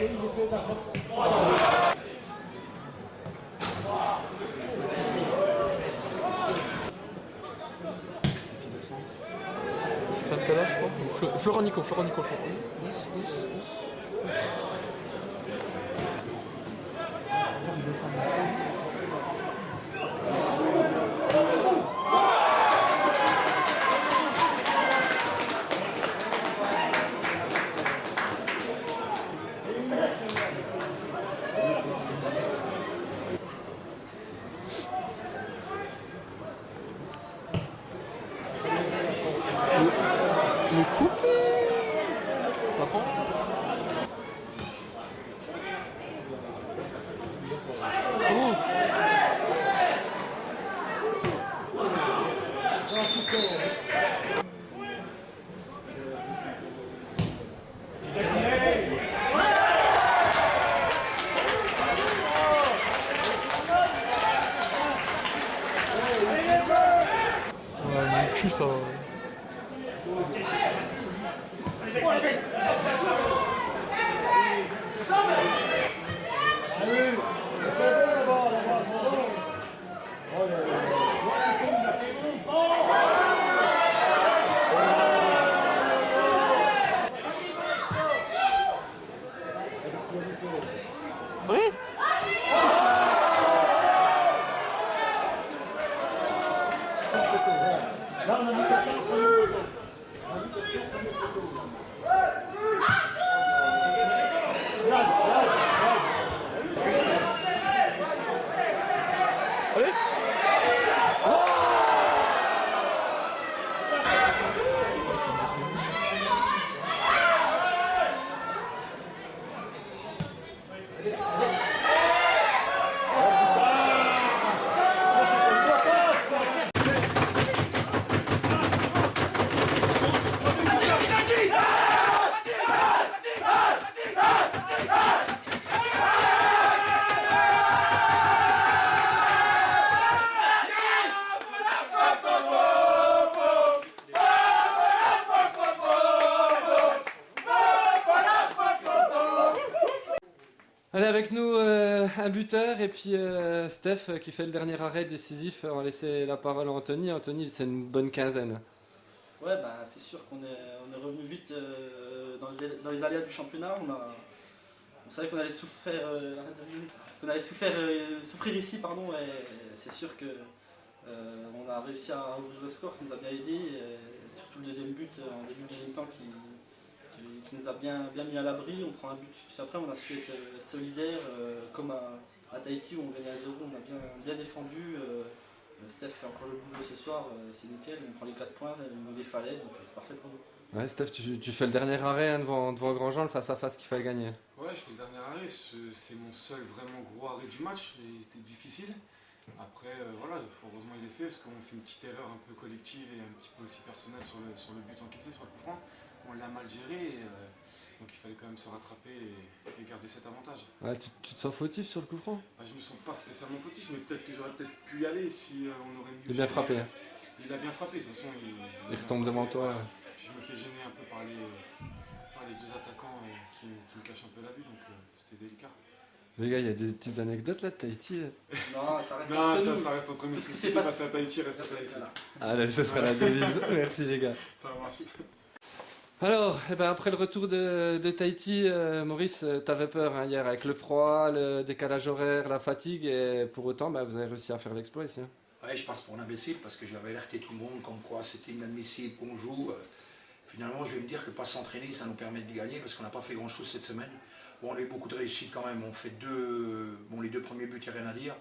C'est Fantala, je crois. Florent Nico. Le couple ça prend. Oh. Ouais, mon cul ça. Oui. Allez. Allez, avec nous un buteur et puis Steph qui fait le dernier arrêt décisif. On va laisser la parole à Anthony. Anthony, c'est une bonne quinzaine. Ouais, bah, c'est sûr qu'on est revenu vite dans les aléas du championnat. On savait qu'on allait souffrir, souffrir ici, pardon, et c'est sûr que on a réussi à ouvrir le score qui nous a bien aidé, et surtout le deuxième but en début de deuxième temps qui nous a bien mis à l'abri. On prend un but juste après, on a su être solidaire, comme à Tahiti où on gagnait à 0, on a bien défendu. Steph fait encore le boulot ce soir, c'est nickel, on prend les 4 points, il nous les fallait, donc c'est parfait pour nous. Ouais, Steph, tu fais le dernier arrêt hein, devant Grandjean, le face-à-face qu'il fallait gagner. Ouais, je fais le dernier arrêt, c'est mon seul vraiment gros arrêt du match, il était difficile. Après, voilà, heureusement il est fait, parce qu'on fait une petite erreur un peu collective et un petit peu aussi personnelle sur le but encaissé, sur le coup franc. On l'a mal géré, donc il fallait quand même se rattraper et garder cet avantage. Ouais, tu te sens fautif sur le coup franc? Bah, je me sens pas spécialement fautif, mais peut-être que j'aurais peut-être pu y aller si on aurait mieux. Il a bien frappé. Hein. Il a bien frappé, de toute façon. Il retombe devant toi. Ouais. Puis je me fais gêner un peu par les deux attaquants qui me cachent un peu la vue, donc c'était délicat. Les gars, il y a des petites anecdotes là de Tahiti. Non, ça reste non, entre nous. Ça reste entre nous. Tout Ce ce qui qui s'est s'est passé à Tahiti reste à Tahiti. Voilà. Allez, ce sera la devise. Merci les gars. Ça va marcher. Alors, après le retour de Tahiti, Maurice, t'avais peur hein, hier avec le froid, le décalage horaire, la fatigue, et pour autant, vous avez réussi à faire l'exploit ici. Hein. Ouais, je passe pour un imbécile parce que j'avais alerté tout le monde comme quoi c'était inadmissible qu'on joue. Finalement, je vais me dire que pas s'entraîner, ça nous permet de gagner parce qu'on n'a pas fait grand-chose cette semaine. Bon, on a eu beaucoup de réussite quand même. On fait les deux premiers buts, il n'y a rien à dire.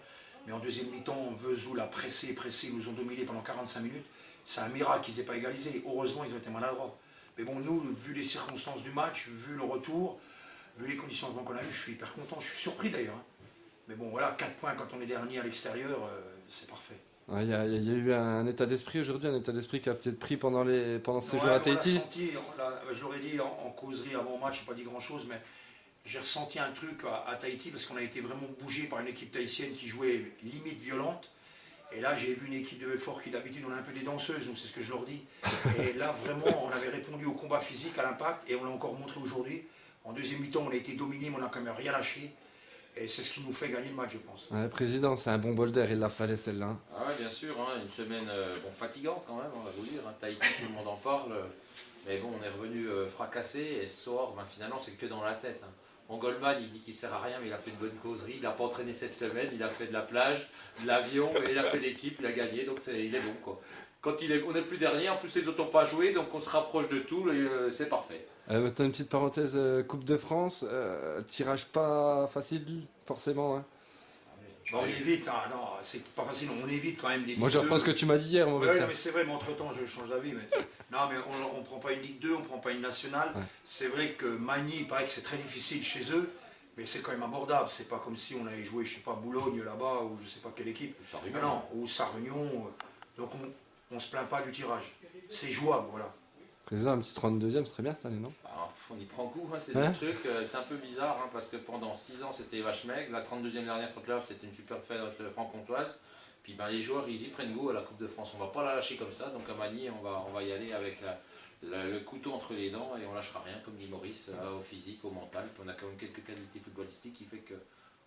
Mais en deuxième mi-temps, Vesoul a pressé, ils nous ont dominé pendant 45 minutes. C'est un miracle qu'ils n'aient pas égalisé. Heureusement, ils ont été maladroits. Mais bon, nous, vu les circonstances du match, vu le retour, vu les conditions de banc qu'on a eu, je suis hyper content. Je suis surpris d'ailleurs. Hein. Mais bon, voilà, 4 points quand on est dernier à l'extérieur, c'est parfait. Il y a eu un état d'esprit aujourd'hui, un état d'esprit qui a peut-être pris pendant ces jours à Tahiti. Je l'aurais dit en causerie avant le match, je n'ai pas dit grand-chose, mais j'ai ressenti un truc à Tahiti parce qu'on a été vraiment bougé par une équipe tahitienne qui jouait limite violente. Et là, j'ai vu une équipe de Belfort qui d'habitude on a un peu des danseuses, donc c'est ce que je leur dis. Et là, vraiment, on avait répondu au combat physique, à l'impact, et on l'a encore montré aujourd'hui. En deuxième mi-temps, on a été dominé, mais on n'a quand même rien lâché. Et c'est ce qui nous fait gagner le match, je pense. Ouais, président, c'est un bon bol d'air, il la fallait celle-là. Hein. Ah ouais, bien sûr, hein, une semaine fatigante quand même, on va vous dire. Hein. Tahiti, tout le monde en parle. Mais bon, on est revenu fracassé et ce soir, finalement, c'est que dans la tête. Hein. Bon, Goldman, il dit qu'il sert à rien, mais il a fait de bonnes causeries. Il n'a pas entraîné cette semaine, il a fait de la plage, de l'avion, et il a fait l'équipe, il a gagné, donc il est bon, quoi. Quand on est plus dernier, en plus les autres n'ont pas joué, donc on se rapproche de tout, et c'est parfait. Maintenant, une petite parenthèse, Coupe de France, tirage pas facile, forcément. Hein. Bon, on évite, non, c'est pas facile, on évite quand même des Moi, je reprends ce que tu m'as dit hier, Maurice. Ouais, non, mais c'est vrai, mais entre-temps, je change d'avis. Non, mais on ne prend pas une Ligue 2, on ne prend pas une nationale. Ouais. C'est vrai que Magny, il paraît que c'est très difficile chez eux, mais c'est quand même abordable. C'est pas comme si on allait jouer, je sais pas, Boulogne là-bas, ou je sais pas quelle équipe. Ou Sarre-Union. Non, ou Sarre-Union. Donc on ne se plaint pas du tirage. C'est jouable, voilà. Président, un petit 32e, ce serait bien cette année, non? Alors, on y prend coup, hein, c'est Hein des trucs, c'est un peu bizarre, hein, parce que pendant 6 ans c'était vache maigre, la 32e dernière contre l'Havre c'était une super fête franc-comtoise, puis les joueurs ils y prennent goût à la Coupe de France, on va pas la lâcher comme ça, donc à Magny on va y aller avec le couteau entre les dents et on lâchera rien, comme dit Maurice, au physique, au mental, puis on a quand même quelques qualités footballistiques qui fait que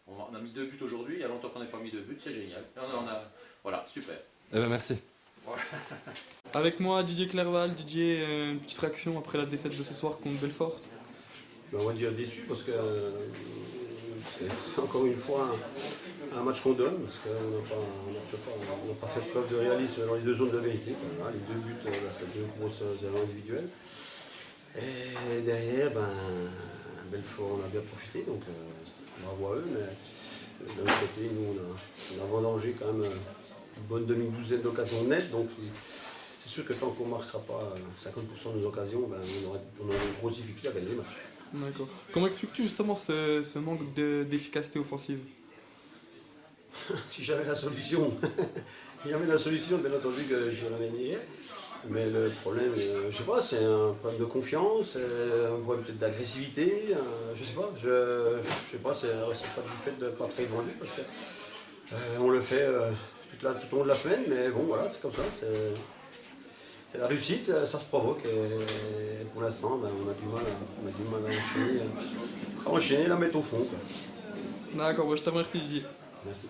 on a mis 2 buts aujourd'hui, il y a longtemps qu'on n'a pas mis 2 buts, c'est génial, voilà, super. Eh ben merci. Avec moi, Didier Clerval. Didier, une petite réaction après la défaite de ce soir contre Belfort. Ben, on va dire déçu parce que c'est encore une fois un match qu'on donne parce qu'on n'a pas fait preuve de réalisme dans les deux zones de vérité. Voilà, les 2 buts, c'est 2 grosses erreurs individuelles. Et derrière, Belfort on a bien profité, donc bravo à eux. Mais d'un autre côté, nous on a vendangé quand même une bonne demi-douzaine d'occasions nettes. Donc c'est sûr que tant qu'on ne marquera pas 50% de nos occasions, on aura une grosse difficulté à gagner les matchs. D'accord. Comment expliques-tu justement ce manque d'efficacité offensive? Si j'avais la solution, bien entendu que j'y reviendrais. Mais le problème, je sais pas, c'est un problème de confiance, un problème peut-être d'agressivité, je sais pas. Je sais pas, c'est pas du fait de ne pas très vendu parce que on le fait tout au long de la semaine, mais bon voilà, c'est comme ça. C'est la réussite, ça se provoque et pour l'instant on a du mal à enchaîner, la mettre au fond. Quoi. D'accord, je te remercie Didier. Merci.